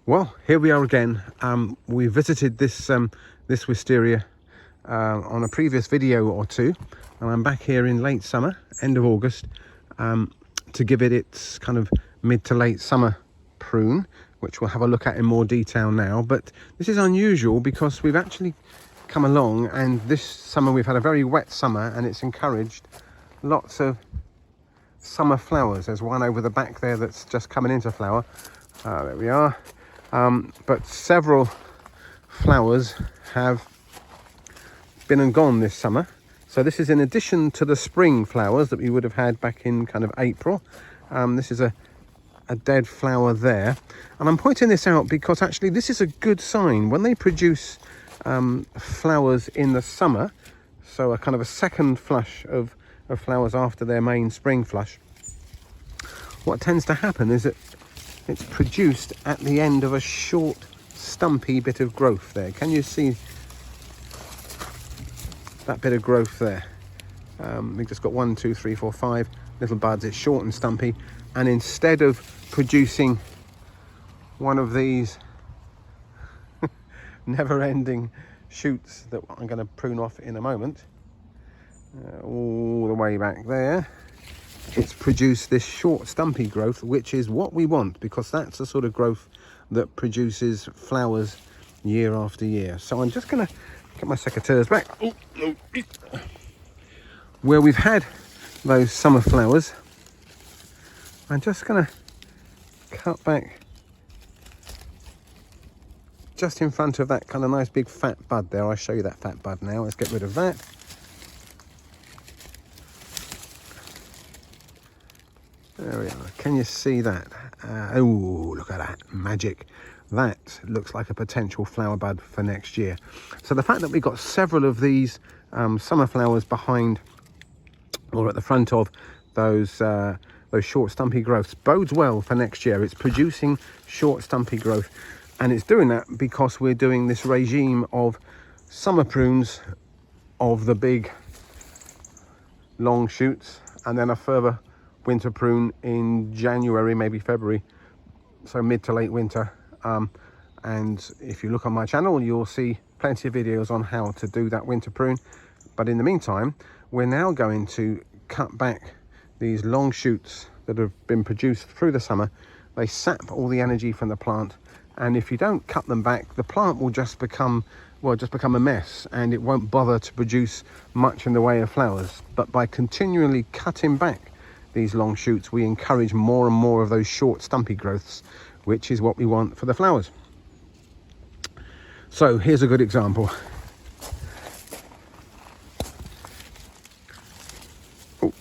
Well, here we are again. We visited this this wisteria on a previous video or two, and I'm back here in late summer, end of August, to give it its kind of mid to late summer prune, which we'll have a look at in more detail now. But this is unusual because we've actually come along, and this summer we've had a very wet summer, and it's encouraged lots of summer flowers. There's one over the back there that's just coming into flower. There we are. But several flowers have been and gone this summer. So this is in addition to the spring flowers that we would have had back in kind of April. This is a dead flower there. And I'm pointing this out because actually this is a good sign. When they produce flowers in the summer, so a kind of a second flush of flowers after their main spring flush, what tends to happen is that it's produced at the end of a short, stumpy bit of growth there. Can you see that bit of growth there? We've just got 1, 2, 3, 4, 5 little buds. It's short and stumpy. And instead of producing one of these never-ending shoots that I'm going to prune off in a moment, all the way back there, it's produced this short stumpy growth, which is what we want, because that's the sort of growth that produces flowers year after year. So I'm just going to get my secateurs back. Where we've had those summer flowers, I'm just going to cut back just in front of that kind of nice big fat bud there. I'll show you that fat bud now. Let's get rid of that. There we are. Can you see that? Oh, look at that. Magic. That looks like a potential flower bud for next year. So the fact that we've got several of these summer flowers behind or at the front of those short stumpy growths bodes well for next year. It's producing short stumpy growth, and it's doing that because we're doing this regime of summer prunes of the big long shoots, and then a further winter prune in January, maybe February, so mid to late winter. And if you look on my channel, you'll see plenty of videos on how to do that winter prune. But in the meantime, we're now going to cut back these long shoots that have been produced through the summer. They sap all the energy from the plant, and if you don't cut them back, the plant will just become a mess, and it won't bother to produce much in the way of flowers. But by continually cutting back these long shoots, we encourage more and more of those short stumpy growths, which is what we want for the flowers. So here's a good example. Oh.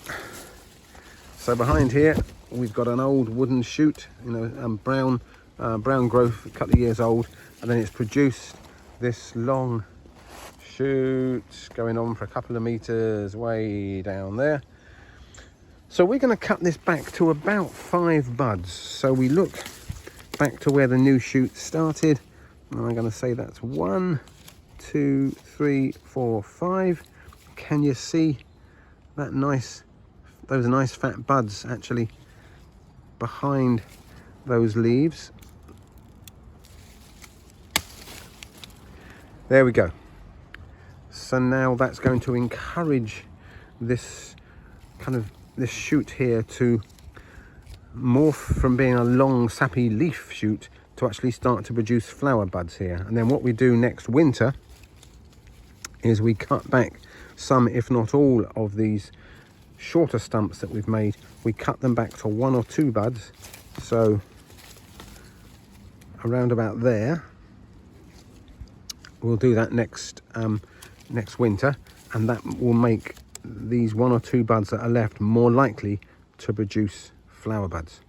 So behind here we've got an old wooden shoot, brown growth, a couple of years old, and then it's produced this long shoot going on for a couple of meters way down there. So we're going to cut this back to about 5 buds. So we look back to where the new shoot started, and I'm going to say that's 1, 2, 3, 4, 5. Can you see that those nice fat buds actually behind those leaves? There we go. So now that's going to encourage this shoot here to morph from being a long sappy leaf shoot to actually start to produce flower buds here. And then what we do next winter is we cut back some, if not all, of these shorter stumps that we've made. We cut them back to 1 or 2 buds, so around about there. We'll do that next winter, and that will make these 1 or 2 buds that are left more likely to produce flower buds.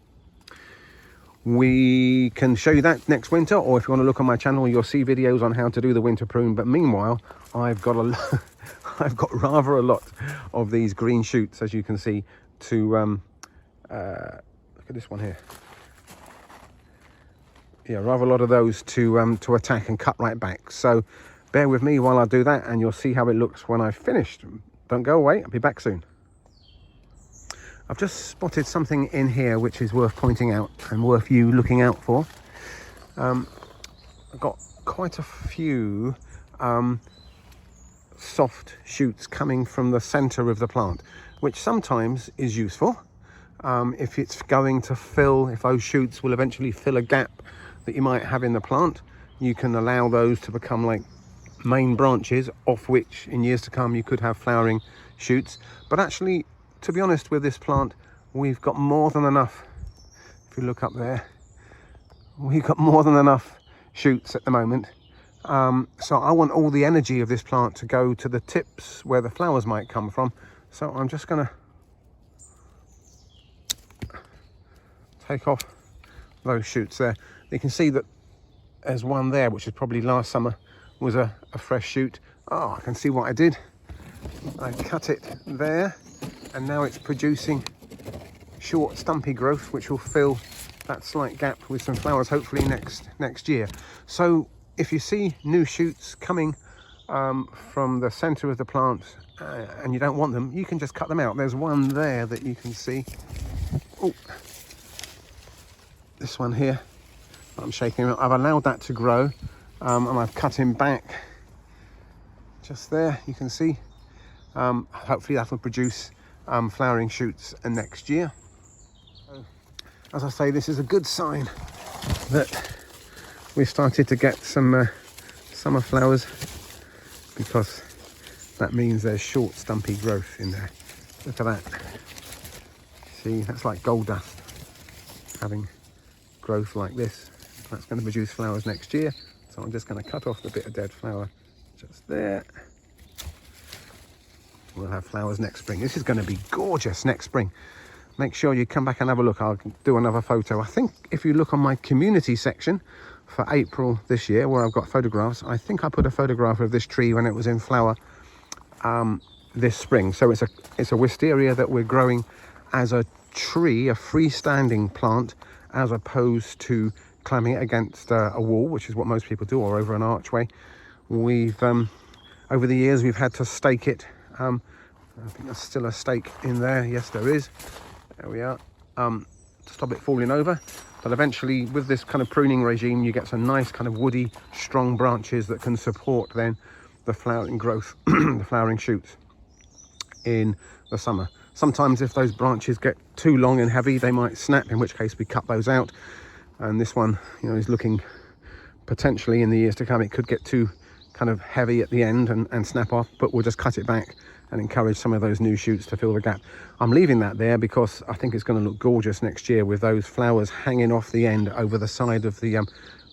We can show you that next winter, or if you want to look on my channel, you'll see videos on how to do the winter prune. But meanwhile, I've got rather a lot of these green shoots, as you can see, to look at this one here. Yeah, rather a lot of those to attack and cut right back. So bear with me while I do that, and you'll see how it looks when I've finished. Don't go away, I'll be back soon. I've just spotted something in here which is worth pointing out and worth you looking out for. I've got quite a few soft shoots coming from the center of the plant, which sometimes is useful if it's going to fill, if those shoots will eventually fill a gap that you might have in the plant. You can allow those to become like main branches off which in years to come you could have flowering shoots. But actually, to be honest, with this plant, we've got more than enough. If you look up there, we've got more than enough shoots at the moment. So I want all the energy of this plant to go to the tips where the flowers might come from. So I'm just gonna take off those shoots there. You can see that there's one there, which is probably last summer was a fresh shoot. Oh, I can see what I did. I cut it there, and now it's producing short stumpy growth, which will fill that slight gap with some flowers hopefully next year. So if you see new shoots coming from the center of the plant and you don't want them, you can just cut them out. There's one there that you can see. Oh, this one here, I'm shaking him. I've allowed that to grow, and I've cut him back just there. You can see. Hopefully that will produce flowering shoots next year. So, as I say, this is a good sign that we've started to get some summer flowers, because that means there's short stumpy growth in there. Look at that. See, that's like gold dust having growth like this. That's going to produce flowers next year. So I'm just going to cut off the bit of dead flower just there. We'll have flowers next spring. This is going to be gorgeous next spring. Make sure you come back and have a look. I'll do another photo. I think if you look on my community section for April this year, where I've got photographs, I think I put a photograph of this tree when it was in flower this spring. So it's a wisteria that we're growing as a tree, a freestanding plant, as opposed to climbing it against a wall, which is what most people do, or over an archway. We've over the years we've had to stake it. I think there's still a stake in there. Yes, there is. There we are. To stop it falling over. But eventually, with this kind of pruning regime, you get some nice kind of woody, strong branches that can support then the flowering growth, the flowering shoots in the summer. Sometimes if those branches get too long and heavy, they might snap, in which case we cut those out. And this one, you know, is looking potentially in the years to come, it could get too kind of heavy at the end and snap off, but we'll just cut it back and encourage some of those new shoots to fill the gap. I'm leaving that there because I think it's going to look gorgeous next year with those flowers hanging off the end over the side of the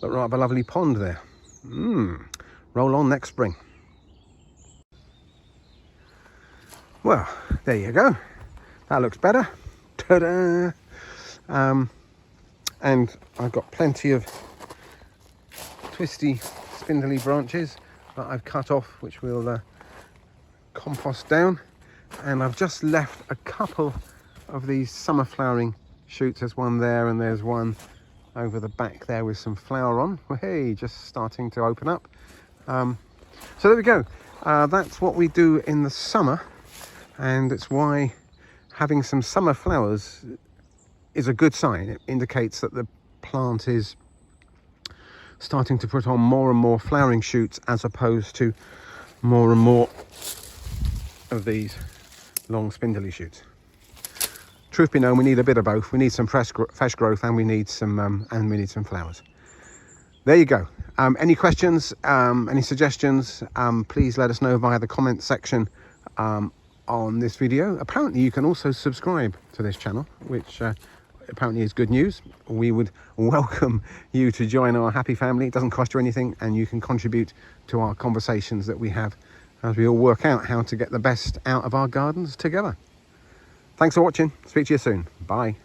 rather lovely pond there. Roll on next spring. Well, there you go. That looks better. Ta-da! And I've got plenty of twisty, spindly branches that I've cut off, which we'll compost down. And I've just left a couple of these summer flowering shoots. There's one there and there's one over the back there with some flower on. Hey, just starting to open up. So there we go. That's what we do in the summer, and it's why having some summer flowers is a good sign. It indicates that the plant is starting to put on more and more flowering shoots, as opposed to more and more of these long spindly shoots. Truth be known, we need a bit of both. We need some fresh growth, and we need some flowers. There you go. Any questions, any suggestions, please let us know via the comment section on this video. Apparently you can also subscribe to this channel, which apparently is good news. We would welcome you to join our happy family. It doesn't cost you anything, and you can contribute to our conversations that we have as we all work out how to get the best out of our gardens together. Thanks for watching. Speak to you soon. Bye.